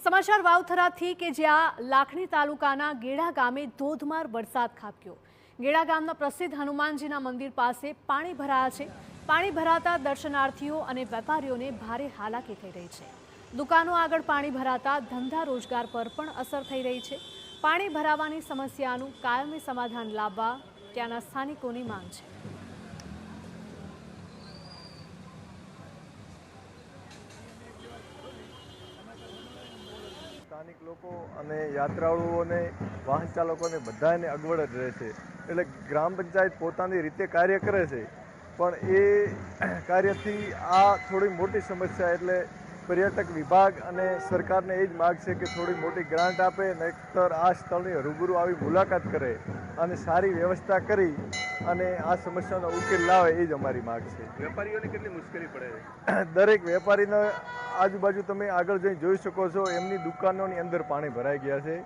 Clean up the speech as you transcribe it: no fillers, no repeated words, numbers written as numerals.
સમાચાર વાવથરાથી કે જ્યાં લાખણી તાલુકાના ગેડા ગામે ધોધમાર વરસાદ ખાબક્યો। ગેડા ગામના પ્રસિદ્ધ હનુમાનજીના મંદિર પાસે પાણી ભરાયા છે। પાણી ભરાતા દર્શનાર્થીઓ અને વેપારીઓને ભારે હાલાકી થઈ રહી છે। દુકાનો આગળ પાણી ભરાતા ધંધા રોજગાર પર પણ અસર થઈ રહી છે। પાણી ભરાવાની સમસ્યાનું કાયમી સમાધાન લાવવા ત્યાંના સ્થાનિકોની માંગ છે। સ્થાનિક લોકો અને યાત્રાળુઓને વાહન ચાલકોને બધાને અગવડ જ રહે છે। એટલે ગ્રામ પંચાયત પોતાની રીતે કાર્ય કરે છે, પણ એ કાર્યથી આ થોડી મોટી સમસ્યા એટલે પર્યટક વિભાગ અને સરકારને એ જ માગ છે કે થોડી મોટી ગ્રાન્ટ આપે, નહીંતર આ સ્થળની રૂબરૂ આવી મુલાકાત કરે અને સારી વ્યવસ્થા કરી અને આ સમસ્યાનો ઉકેલ લાવે, એ જ અમારી માગ છે। વેપારીઓને કેટલી મુશ્કેલી પડે છે? દરેક વેપારીને આજુબાજુ તમે આગળ જઈ જોઈ શકો છો, એમની દુકાનોની અંદર પાણી ભરાઈ ગયા છે।